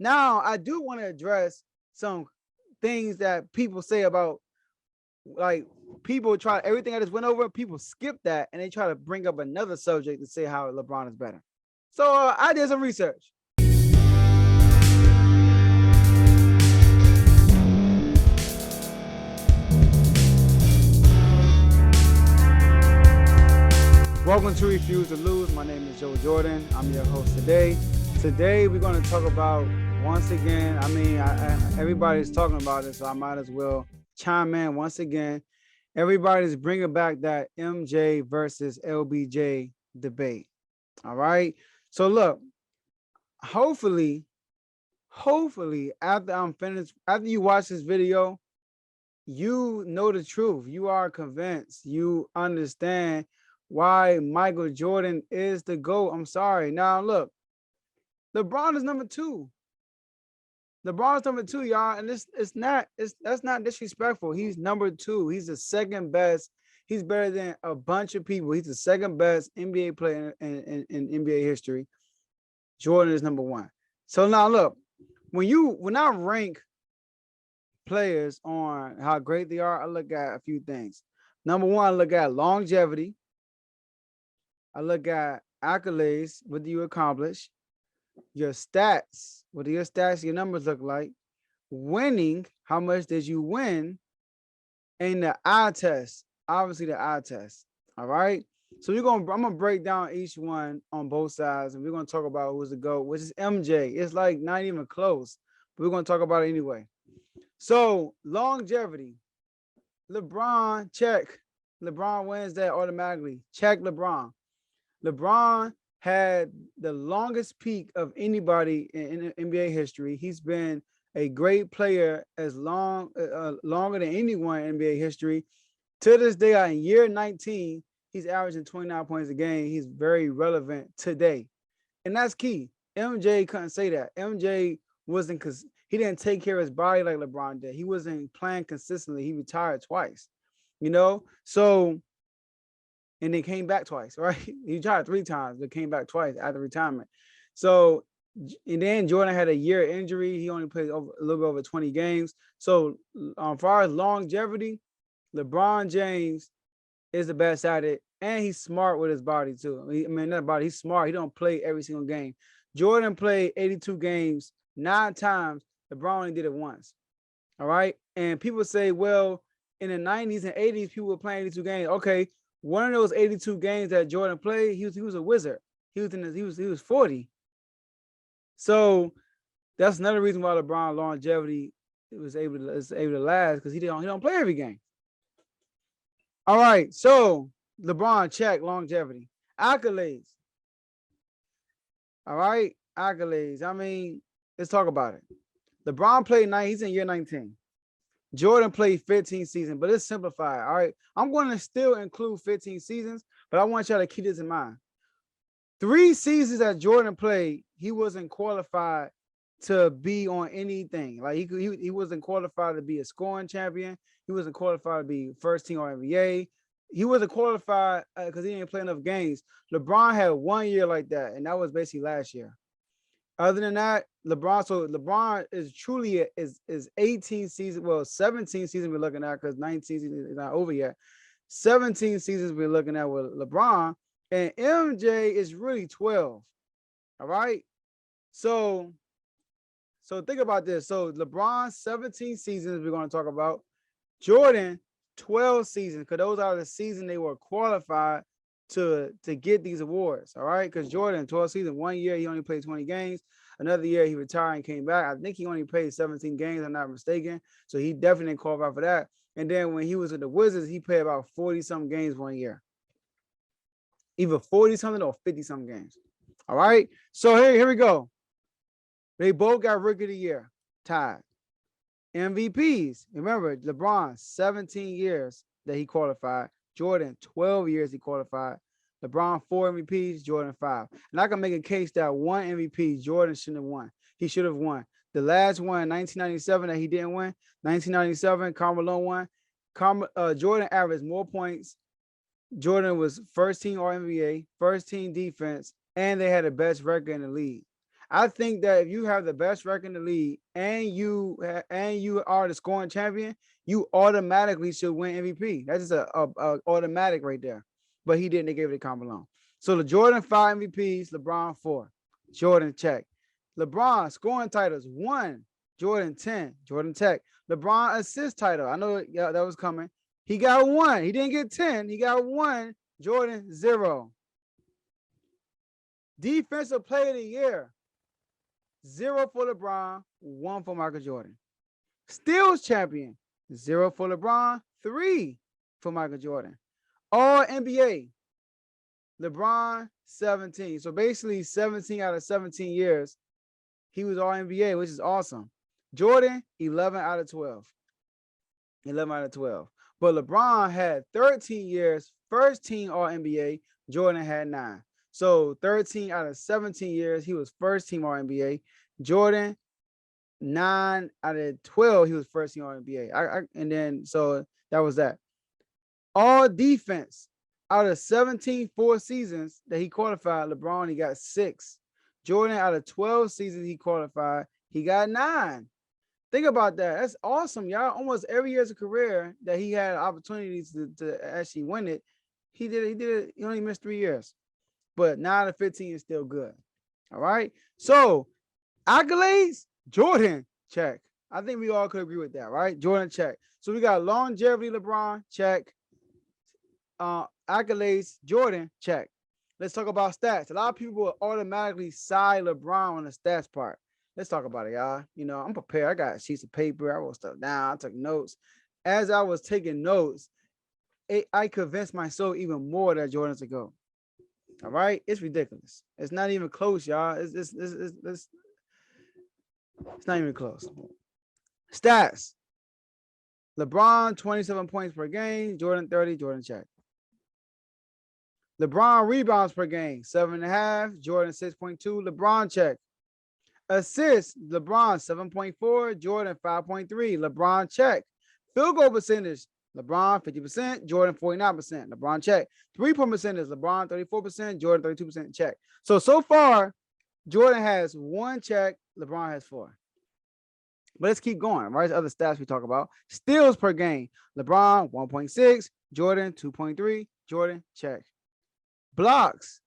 Now, I do want to address some things that people say about, like, people try everything I just went over. People skip that and they try to bring up another subject to say how LeBron is better. So I did some research. Welcome to Refuse to Lose. My name is Joe Jordan. I'm your host today. Today we're going to talk about, once again, everybody's talking about it, so I might as well chime in once again. Everybody's bringing back that MJ versus LBJ debate. All right. So look, hopefully, after I'm finished, after you watch this video, you know the truth. You are convinced. You understand why Michael Jordan is the GOAT. I'm sorry. Now look, LeBron is number two. LeBron's number two, y'all, and that's not disrespectful. He's number two. He's the second best. He's better than a bunch of people. He's the second best NBA player in NBA history. Jordan is number one. So now look, when I rank players on how great they are, I look at a few things. Number one, I look at longevity. I look at accolades. What do you accomplish? Your stats. What do your stats, your numbers look like? Winning. How much did you win? And the eye test. Obviously, the eye test. All right. So I'm gonna break down each one on both sides, and we're gonna talk about who's the GOAT, which is MJ. It's like not even close, but we're gonna talk about it anyway. So longevity. LeBron, check. LeBron wins that automatically. Check LeBron. LeBron had the longest peak of anybody in NBA history. He's been a great player longer than anyone in NBA history. To this day, in year 19, he's averaging 29 points a game. He's very relevant today. And that's key. MJ couldn't say that. MJ wasn't, because he didn't take care of his body like LeBron did. He wasn't playing consistently. He retired twice, So, and they came back twice, right? He tried 3 times, but came back twice after retirement. So, and then Jordan had a year injury. He only played a little bit over 20 games. So, as far as longevity, LeBron James is the best at it, and he's smart with his body too. Not body, he's smart. He don't play every single game. Jordan played 82 games 9 times. LeBron only did it once. All right, and people say, well, in the 90s and 80s, people were playing 82 games. Okay, one of those 82 games that Jordan played, he was a wizard. He was 40. So that's another reason why LeBron longevity is able to last, because he don't play every game. All right, so LeBron, check longevity. Accolades. All right, accolades. Let's talk about it. LeBron played 9. He's in year 19. Jordan played 15 seasons, but it's simplified. All right, I'm going to still include 15 seasons, but I want y'all to keep this in mind. 3 seasons that Jordan played, he wasn't qualified to be on anything. Like he wasn't qualified to be a scoring champion. He wasn't qualified to be first team All NBA. He wasn't qualified because he didn't play enough games. LeBron had 1 year like that, and that was basically last year. Other than that, LeBron is truly is 18 seasons, well, 17 seasons we're looking at, because 19 seasons is not over yet. 17 seasons we're looking at with LeBron, and MJ is really 12. All right. So think about this. So LeBron, 17 seasons we're going to talk about. Jordan, 12 seasons, because those are the seasons they were qualified to get these awards. All right. Because Jordan, 12 seasons, 1 year, he only played 20 games. Another year, he retired and came back. I think he only played 17 games, I'm not mistaken. So he definitely didn't qualify for that. And then when he was with the Wizards, he played about 40-something games 1 year. Either 40-something or 50-something games. All right. So here we go. They both got Rookie of the Year, tied. MVPs. Remember, LeBron, 17 years that he qualified. Jordan, 12 years he qualified. LeBron, 4 MVPs, Jordan, 5. And I can make a case that 1 MVP, Jordan shouldn't have won. He should have won. The last one in 1997 that he didn't win, 1997, Carmelo won. Jordan averaged more points. Jordan was first team All NBA, first team defense, and they had the best record in the league. I think that if you have the best record in the league and you are the scoring champion, you automatically should win MVP. That's just a automatic right there. But he didn't. They gave it to Carmelo. So the Jordan 5 MVPs, LeBron 4. Jordan check. LeBron scoring titles 1, Jordan 10, Jordan check. LeBron assist title. I know that was coming. He got 1. He didn't get 10. He got 1. Jordan 0. Defensive player of the year. 0 for LeBron, 1 for Michael Jordan. Steals champion. 0 for LeBron, 3 for Michael Jordan. All NBA. LeBron 17. So basically 17 out of 17 years, he was all NBA, which is awesome. Jordan 11 out of 12. 11 out of 12. But LeBron had 13 years, first team all NBA. Jordan had 9. So 13 out of 17 years, he was first team all NBA. Jordan 9 out of 12, he was first team all NBA. And then so that was that. All defense out of 17 4 seasons that he qualified, LeBron, he got 6. Jordan, out of 12 seasons he qualified, he got 9. Think about that. That's awesome, y'all. Almost every year's career that he had opportunities to actually win it, he did it. He only missed 3 years. But 9 out of 15 is still good. All right. So accolades, Jordan, check. I think we all could agree with that, right? Jordan, check. So we got longevity, LeBron, check. Accolades, Jordan, check. Let's talk about stats. A lot of people will automatically side LeBron on the stats part. Let's talk about it, y'all. You know, I'm prepared. I got sheets of paper. I wrote stuff down. I took notes. As I was taking notes, I convinced myself even more that Jordan's a GOAT. All right? It's ridiculous. It's not even close, y'all. It's not even close. Stats. LeBron, 27 points per game. Jordan, 30. Jordan, check. LeBron rebounds per game, 7.5. Jordan, 6.2. LeBron, check. Assists, LeBron, 7.4. Jordan, 5.3. LeBron, check. Field goal percentage, LeBron, 50%. Jordan, 49%. LeBron, check. Three-point percentage, LeBron, 34%. Jordan, 32%. Check. So far, Jordan has 1 check. LeBron has 4. But let's keep going, right? There's other stats we talk about. Steals per game, LeBron, 1.6. Jordan, 2.3. Jordan, check. Blocks,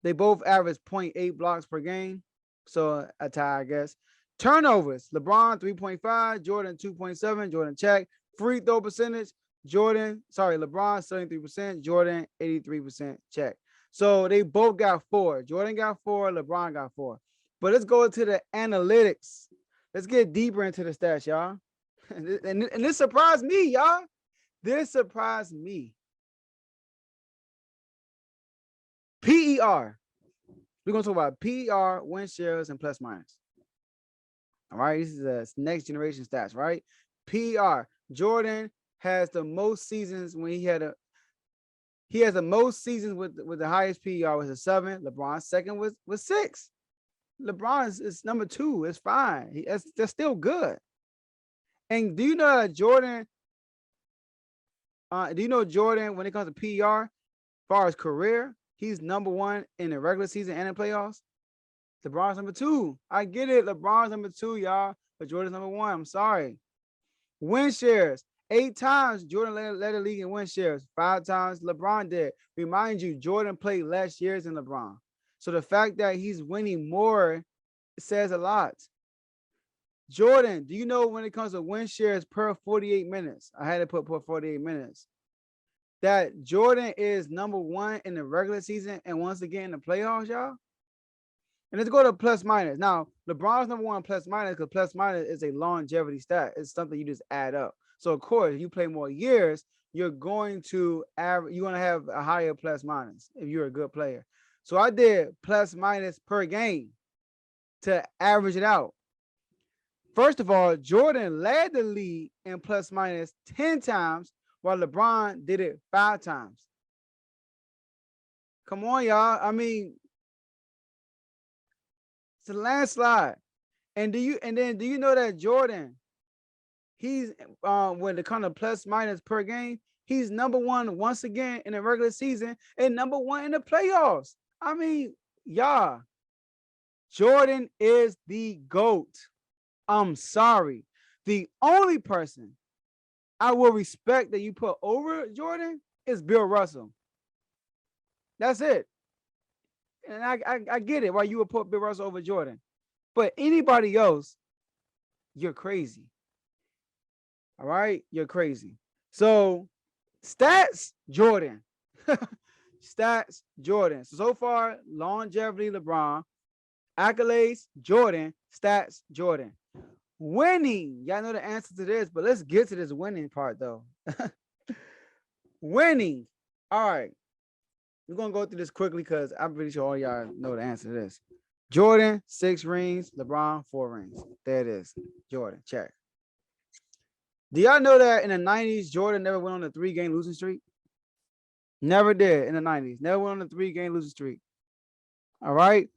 they both average 0.8 blocks per game. So a tie, I guess. Turnovers, LeBron 3.5, Jordan 2.7, Jordan check. Free throw percentage, LeBron 73%, Jordan 83% check. So they both got 4. Jordan got 4, LeBron got 4. But let's go into the analytics. Let's get deeper into the stats, y'all. And this surprised me, y'all. This surprised me. PER. We're going to talk about PER, win shares, and plus minus. All right. This is the next generation stats, right? PER. Jordan has the most seasons when he has the most seasons with the highest PER was a 7. LeBron's second was 6. LeBron is number 2. It's fine. They're still good. And do you know that Jordan, when it comes to PER, as far as career, he's number 1 in the regular season and in playoffs? LeBron's number 2. I get it. LeBron's number 2, y'all. But Jordan's number 1. I'm sorry. Win shares. 8 times Jordan led the league in win shares. 5 times LeBron did. Remind you, Jordan played less years than LeBron. So the fact that he's winning more says a lot. Jordan, do you know when it comes to win shares per 48 minutes? I had to put per 48 minutes. That Jordan is number 1 in the regular season and once again in the playoffs, y'all. And let's go to plus minus. Now, LeBron's number 1 plus minus because plus minus is a longevity stat. It's something you just add up. So of course, if you play more years, you're going to have a higher plus minus if you're a good player. So I did plus minus per game to average it out. First of all, Jordan led the league in plus minus 10 times, while LeBron did it 5 times. Come on, y'all. I mean, it's a landslide. And do you know that Jordan, he's when it comes to plus minus per game, he's number 1 once again in the regular season and number 1 in the playoffs. I mean, y'all, Jordan is the GOAT. I'm sorry. The only person I will respect that you put over Jordan is Bill Russell. That's it. And I get it why you would put Bill Russell over Jordan. But anybody else, you're crazy. All right? You're crazy. So stats, Jordan. Stats, Jordan. So far, longevity, LeBron. Accolades, Jordan. Stats, Jordan. Winning. Y'all know the answer to this, but let's get to this winning part, though. Winning. All right. We're going to go through this quickly because I'm pretty sure all y'all know the answer to this. Jordan, 6 rings. LeBron, 4 rings. There it is. Jordan, check. Do y'all know that in the 90s, Jordan never went on a 3-game losing streak? Never did in the 90s. Never went on a 3-game losing streak. All right.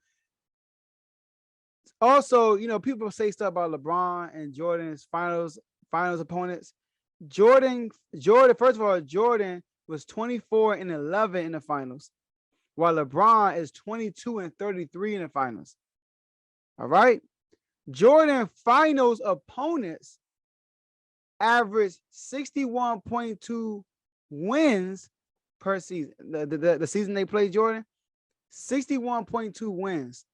Also, you know, people say stuff about LeBron and Jordan's finals opponents. Jordan, first of all, Jordan was 24-11 in the finals, while LeBron is 22-33 in the finals. All right. Jordan finals opponents averaged 61.2 wins per season. The season they played Jordan, 61.2 wins.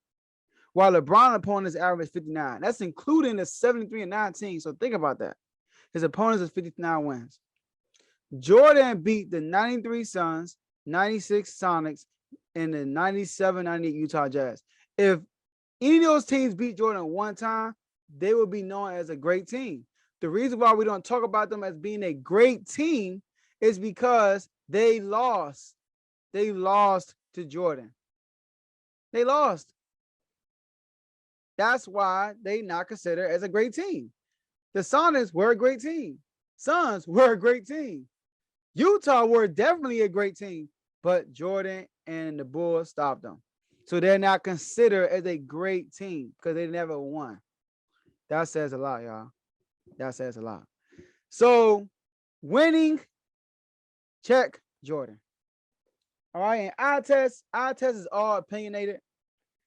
While LeBron opponents average 59. That's including the 73-19. So think about that. His opponents is 59 wins. Jordan beat the 93 Suns, 96 Sonics, and the 97-98 Utah Jazz. If any of those teams beat Jordan one time, they will be known as a great team. The reason why we don't talk about them as being a great team is because they lost. They lost to Jordan. They lost. That's why they not considered as a great team. The Sonics were a great team. Suns were a great team. Utah were definitely a great team, but Jordan and the Bulls stopped them. So they're not considered as a great team because they never won. That says a lot, y'all. That says a lot. So winning, check Jordan. All right, and eye test is all opinionated.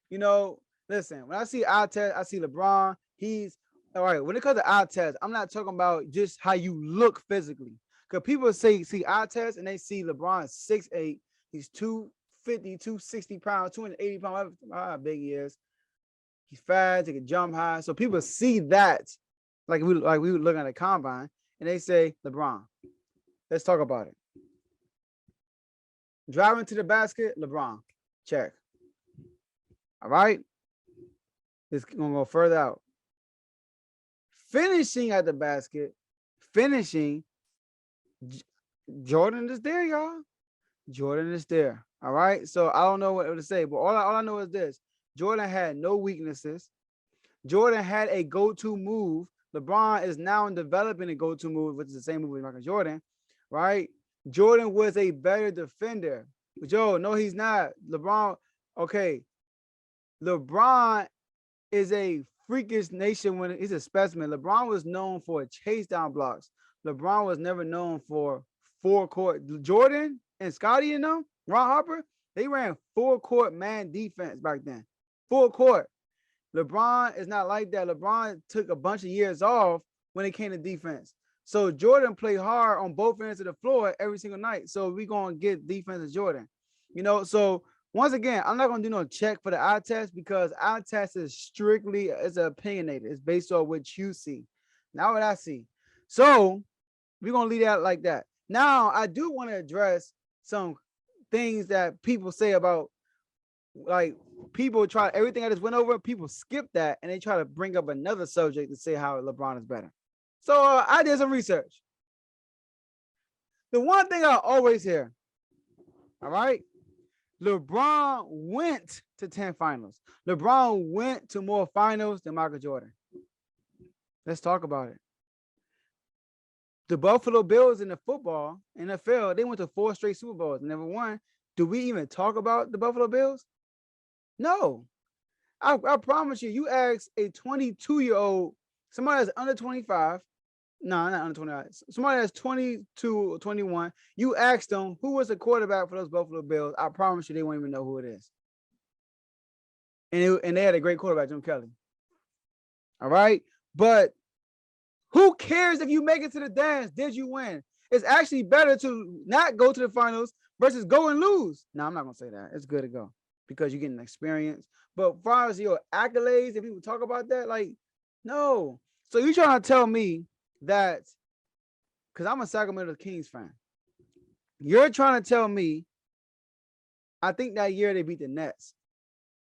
You know, listen, when I see eye test, I see LeBron. He's all right. When it comes to eye test, I'm not talking about just how you look physically. Because people see eye test and they see LeBron 6'8". He's 250, 260 pounds, 280 pounds, how big he is. He's fast, he can jump high. So people see that like we were looking at a combine, and they say, LeBron. Let's talk about it. Driving to the basket, LeBron. Check. All right. It's gonna go further out. Finishing at the basket, Jordan is there, y'all. Jordan is there. All right. So I don't know what to say, but all I know is this: Jordan had no weaknesses. Jordan had a go-to move. LeBron is now developing a go-to move, which is the same move as Michael Jordan, right? Jordan was a better defender. Joe, no, he's not. LeBron, okay. LeBron is a freakish nation when he's a specimen. LeBron was known for chase down blocks. LeBron was never known for full court. Jordan and Scottie, you know, Ron Harper, they ran full court man defense back then. Full court. LeBron is not like that. LeBron took a bunch of years off when it came to defense. So Jordan played hard on both ends of the floor every single night. So we're going to get defense of Jordan. You know, so once again, I'm not going to do no check for the eye test because eye test is strictly, it's opinionated. It's based on what you see, not what I see. So we're going to leave that like that. Now, I do want to address some things that people say about, like, people try everything I just went over. People skip that and they try to bring up another subject to say how LeBron is better. So I did some research. The one thing I always hear, all right, LeBron went to 10 finals. LeBron went to more finals than Michael Jordan. Let's talk about it. The Buffalo Bills in the football, NFL, they went to 4 straight Super Bowls and never won. Do we even talk about the Buffalo Bills? No. I promise you, you ask a 22-year-old, somebody that's under 25, no, not under 25, somebody that's 22 or 21, you ask them who was the quarterback for those Buffalo Bills, I promise you they won't even know who it is. And they had a great quarterback, Jim Kelly. All right. But who cares if you make it to the dance? Did you win? It's actually better to not go to the finals versus go and lose. No, I'm not going to say that. It's good to go because you're getting experience. But as far as your accolades, if people talk about that, like, no. So you're trying to tell me that, because I'm a Sacramento Kings fan. You're trying to tell me, I think that year they beat the Nets.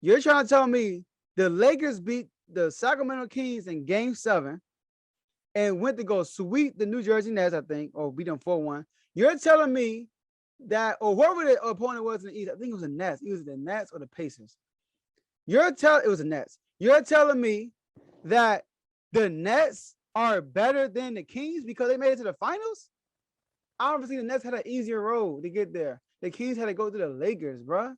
You're trying to tell me the Lakers beat the Sacramento Kings in Game 7 and went to go sweep the New Jersey Nets, I think, or beat them 4-1. You're telling me that, or whoever the opponent was in the East, I think it was the Nets. It was the Nets or the Pacers. It was the Nets. You're telling me that the Nets are better than the Kings because they made it to the finals? Obviously, the Nets had an easier road to get there. The Kings had to go to the Lakers, bro.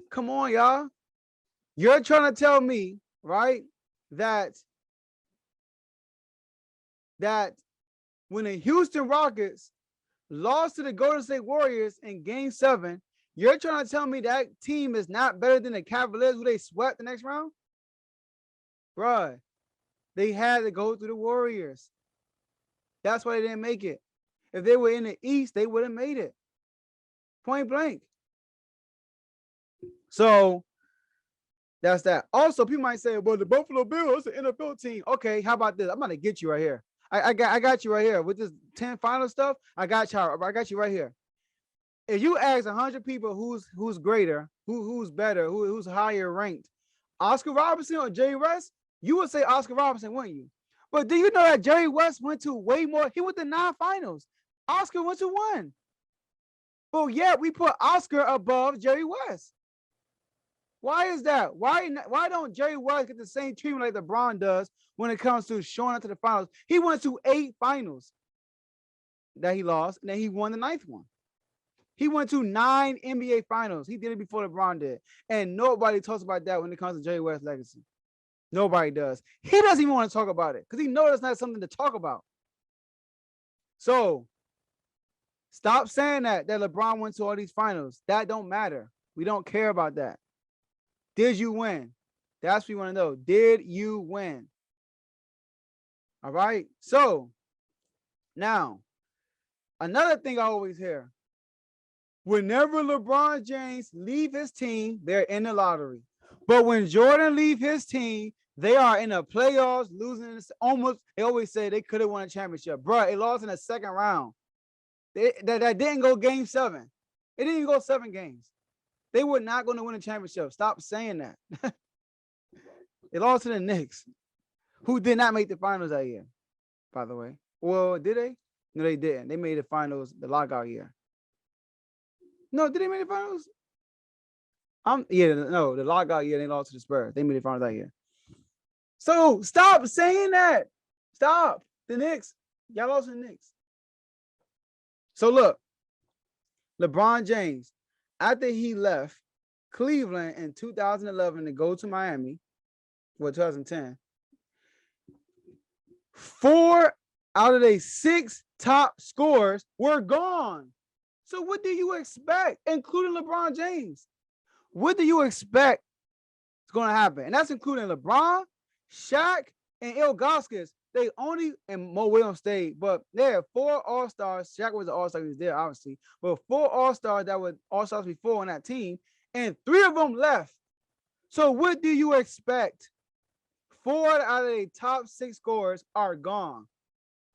Come on, y'all. You're trying to tell me, right, that when the Houston Rockets lost to the Golden State Warriors in Game 7, you're trying to tell me that team is not better than the Cavaliers who they swept the next round? Bruh, they had to go through the Warriors. That's why they didn't make it. If they were in the East, they would have made it. Point blank. So that's that. Also, people might say, well, the Buffalo Bills, the NFL team. Okay, how about this? I'm gonna get you right here. I got you right here with this 10 final stuff. I got you right here. If you ask 100 people who's greater, who's better, who's higher ranked, Oscar Robertson or Jerry West, you would say Oscar Robertson, wouldn't you? But do you know that Jerry West went to way more? He went to 9 finals. Oscar went to 1. But yeah, we put Oscar above Jerry West. Why is that? Why don't Jerry West get the same treatment like LeBron does when it comes to showing up to the finals? He went to 8 finals that he lost, and then he won the 9th one. He went to 9 NBA finals. He did it before LeBron did. And nobody talks about that when it comes to Jerry West's legacy. Nobody does. He doesn't even want to talk about it because he knows it's not something to talk about. So stop saying that LeBron went to all these finals. That don't matter. We don't care about that. Did you win? That's what we want to know. Did you win? All right. So now, another thing I always hear, whenever LeBron James leave his team, they're in the lottery. But when Jordan leave his team, they are in the playoffs, losing almost. They always say they could have won a championship. Bro, it lost in the second round. That didn't go Game 7. It didn't even go 7 games. They were not going to win a championship. Stop saying that. They lost to the Knicks, who did not make the finals that year, by the way. Well, did they? No, they didn't. They made the finals the lockout year. No, did they make the finals? The lockout year, they lost to the Spurs. They made the finals that year. So stop saying that. Stop. The Knicks. Y'all lost to the Knicks. So look, LeBron James, after he left Cleveland in 2011 to go to Miami, 2010, 4 out of the 6 top scorers were gone. So what do you expect, including LeBron James? What do you expect is going to happen? And that's including LeBron, Shaq, and Ilgauskas. They only, and Mo Williams stayed, but there are 4 All-Stars. Shaq was an All-Star, he was there, obviously. But 4 All-Stars that were All-Stars before on that team, and 3 of them left. So what do you expect? 4 out of the top 6 scorers are gone.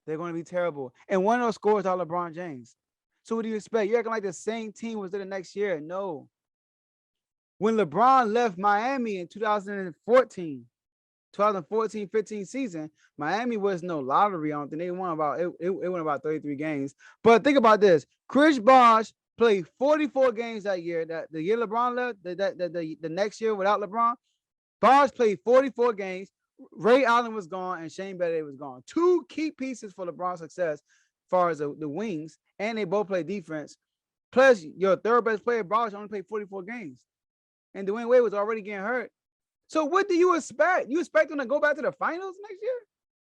They're going to be terrible. And one of those scorers are LeBron James. So what do you expect? You're acting like the same team was there the next year. No. When LeBron left Miami in 2014-15 season, Miami was no lottery. I don't think they won about it won about 33 games. But think about this: Chris Bosh played 44 games that year. That the year LeBron left, the next year without LeBron, Bosh played 44 games. Ray Allen was gone and Shane Battier was gone. 2 key pieces for LeBron's success, as far as the wings, and they both play defense. Plus, your third best player, Bosh, only played 44 games, and Dwayne Wade was already getting hurt. So what do you expect? You expect them to go back to the finals next year?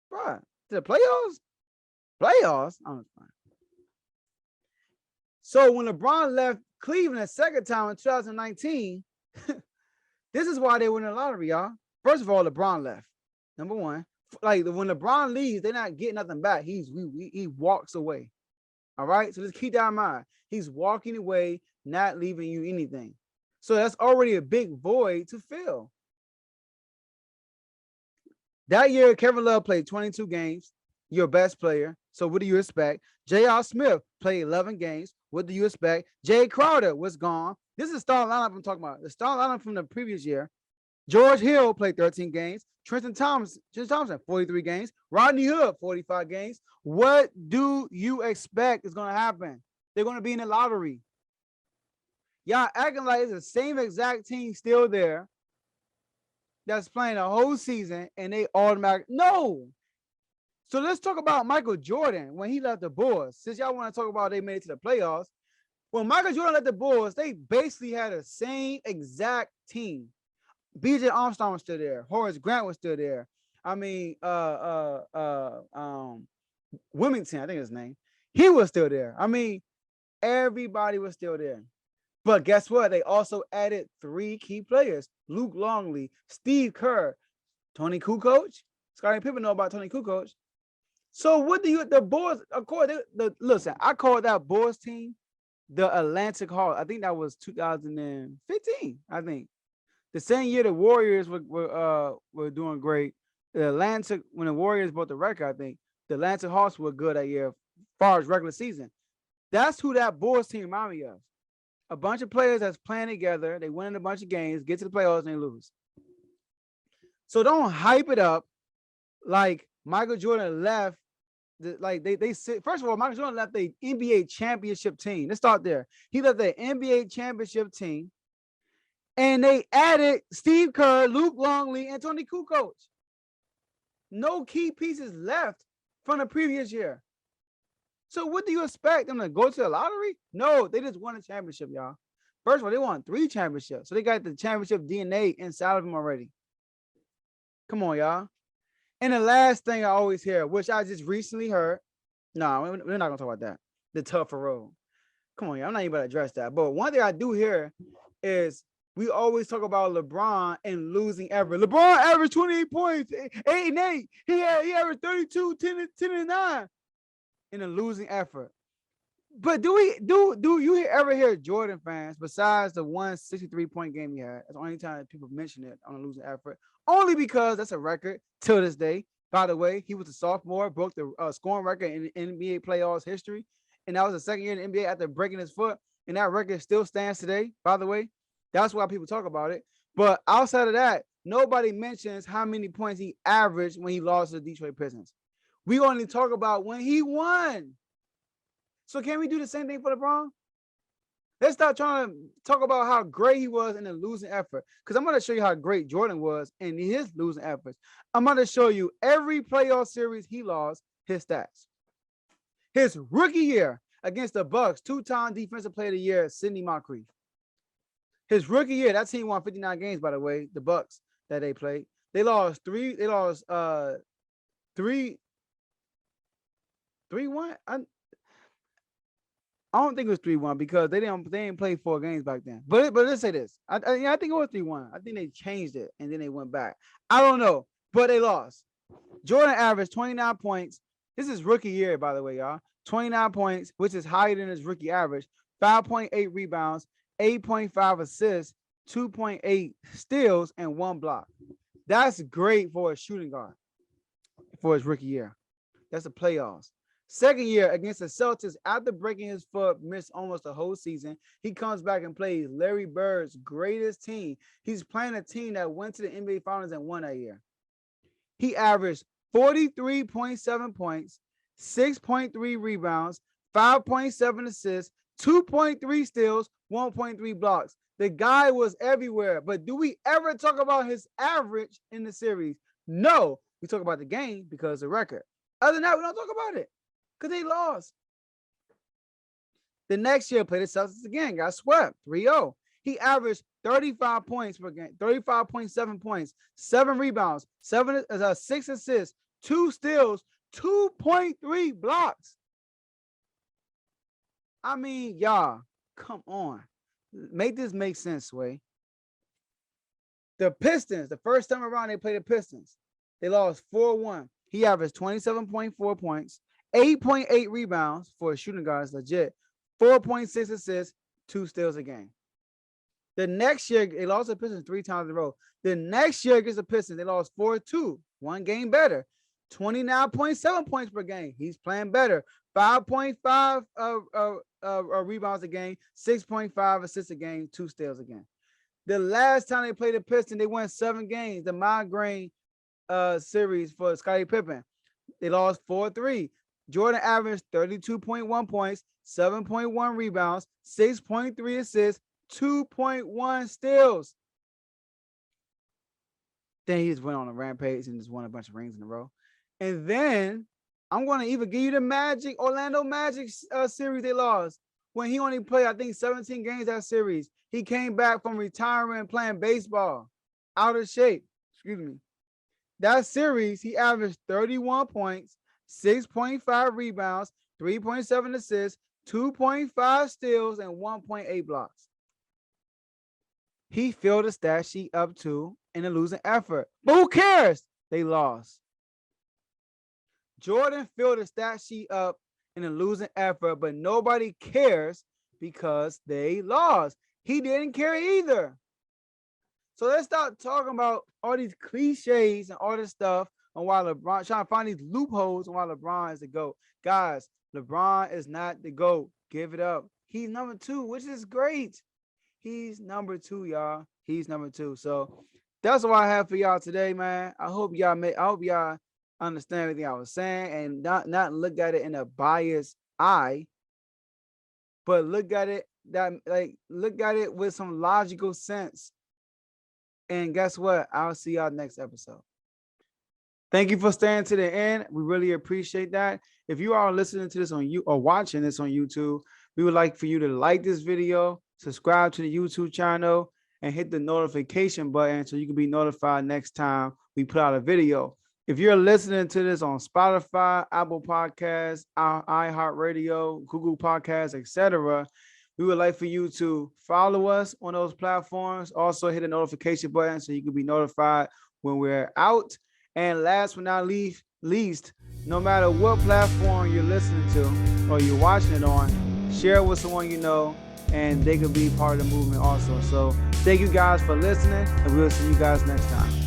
Bro, to the playoffs? Playoffs? I'm fine. So when LeBron left Cleveland a second time in 2019, This is why they win the lottery, y'all. First of all, LeBron left. Number one, like when LeBron leaves, they're not getting nothing back. He walks away. All right. So just keep that in mind. He's walking away, not leaving you anything. So that's already a big void to fill. That year, Kevin Love played 22 games, your best player. So what do you expect? J.R. Smith played 11 games. What do you expect? Jay Crowder was gone. This is the starting lineup I'm talking about. The starting lineup from the previous year. George Hill played 13 games. Tristan Thompson, 43 games. Rodney Hood, 45 games. What do you expect is going to happen? They're going to be in the lottery. Y'all acting like it's the same exact team still there that's playing a whole season and they automatic. No. So let's talk about Michael Jordan when he left the Bulls. Since y'all want to talk about they made it to the playoffs. When Michael Jordan left the Bulls, they basically had the same exact team. B.J. Armstrong was still there. Horace Grant was still there. I mean, Wilmington, I think his name. He was still there. I mean, everybody was still there. But guess what? They also added 3 key players: Luke Longley, Steve Kerr, Tony Kukoc. Scottie Pippen know about Tony Kukoc. So what do you the Bulls? Of course, listen. I call that Bulls team the Atlantic Hawks. I think that was 2015. I think the same year the Warriors were doing great. The Atlantic, when the Warriors broke the record, I think the Atlantic Hawks were good that year, as far as regular season. That's who that Bulls team remind me of. A bunch of players that's playing together. They win a bunch of games, get to the playoffs, and they lose. So don't hype it up like Michael Jordan left. They said, first of all, Michael Jordan left the NBA championship team. Let's start there. He left the NBA championship team, and they added Steve Kerr, Luke Longley, and Tony Kukoc. No key pieces left from the previous year. So what do you expect them to go to the lottery? No, they just won a championship, y'all. First of all, they won 3 championships. So they got the championship DNA inside of them already. Come on, y'all. And the last thing I always hear, which I just recently heard, no, we're not going to talk about that. The tougher road. Come on, y'all. I'm not even about to address that. But one thing I do hear is we always talk about LeBron and losing ever. LeBron averaged 28 points, 8 and 8. He averaged 32, 10 and 9 in a losing effort. But do you ever hear Jordan fans, besides the 163-point game he had, that's the only time people mention it on a losing effort, only because that's a record till this day. By the way, he was a sophomore, broke the scoring record in NBA playoffs history, and that was the second year in the NBA after breaking his foot, and that record still stands today, by the way. That's why people talk about it. But outside of that, nobody mentions how many points he averaged when he lost to the Detroit Pistons. We only talk about when he won. So can we do the same thing for LeBron? Let's stop trying to talk about how great he was in the losing effort, because I'm going to show you how great Jordan was in his losing efforts. I'm going to show you every playoff series he lost, his stats. His rookie year against the Bucks, 2-time Defensive Player of the Year, Sidney Moncrief. His rookie year, that team won 59 games, by the way, the Bucks that they played. They lost 3-1. I don't think it was 3-1 because they didn't play 4 games back then. But let's say this. I think it was 3-1. I think they changed it and then they went back. I don't know, but they lost. Jordan averaged 29 points. This is rookie year, by the way, y'all. 29 points, which is higher than his rookie average. 5.8 rebounds, 8.5 assists, 2.8 steals, and 1 block. That's great for a shooting guard for his rookie year. That's the playoffs. Second year against the Celtics, after breaking his foot, missed almost the whole season. He comes back and plays Larry Bird's greatest team. He's playing a team that went to the NBA Finals and won that year. He averaged 43.7 points, 6.3 rebounds, 5.7 assists, 2.3 steals, 1.3 blocks. The guy was everywhere. But do we ever talk about his average in the series? No. We talk about the game because of the record. Other than that, we don't talk about it because they lost. The next year, played the Celtics again, got swept 3-0. He averaged 35 points per game, 35.7 points, 7 rebounds, 6 assists, 2 steals, 2.3 blocks. I mean, y'all, come on. Make this make sense, Sway. The Pistons, the first time around they played the Pistons, they lost 4-1. He averaged 27.4 points, 8.8 rebounds for a shooting guard, legit, 4.6 assists, 2 steals a game. The next year, they lost the Pistons 3 times in a row. The next year against the Pistons, they lost 4-2, 1 game better, 29.7 points per game. He's playing better, 5.5 rebounds a game, 6.5 assists a game, 2 steals a game. The last time they played the Pistons, they won 7 games. The migraine series for Scottie Pippen. They lost 4-3. Jordan averaged 32.1 points, 7.1 rebounds, 6.3 assists, 2.1 steals. Then he just went on a rampage and just won a bunch of rings in a row. And then I'm going to even give you the Orlando Magic series they lost. When he only played, I think, 17 games that series. He came back from retiring and playing baseball. Out of shape. Excuse me. That series, he averaged 31 points, 6.5 rebounds, 3.7 assists, 2.5 steals, and 1.8 blocks. He filled the stat sheet up too in a losing effort. But who cares? They lost. Jordan filled the stat sheet up in a losing effort, but nobody cares because they lost. He didn't care either. So let's stop talking about all these cliches and all this stuff on why LeBron, trying to find these loopholes on why LeBron is the GOAT. Guys, LeBron is not the GOAT. Give it up. He's number 2, which is great. He's number 2, y'all. He's number 2. So that's what I have for y'all today, man. I hope y'all understand everything I was saying and not look at it in a biased eye, but look at it with some logical sense. And guess what? I'll see y'all next episode. Thank you for staying to the end. We really appreciate that. If you are listening to this on you or watching this on YouTube, we would like for you to like this video, subscribe to the YouTube channel, and hit the notification button so you can be notified next time we put out a video. If you're listening to this on Spotify, Apple Podcasts, iHeartRadio, Google Podcasts, etc., we would like for you to follow us on those platforms. Also, hit the notification button so you can be notified when we're out. And last but not least, no matter what platform you're listening to or you're watching it on, share it with someone you know, and they could be part of the movement also. So thank you guys for listening, and we'll see you guys next time.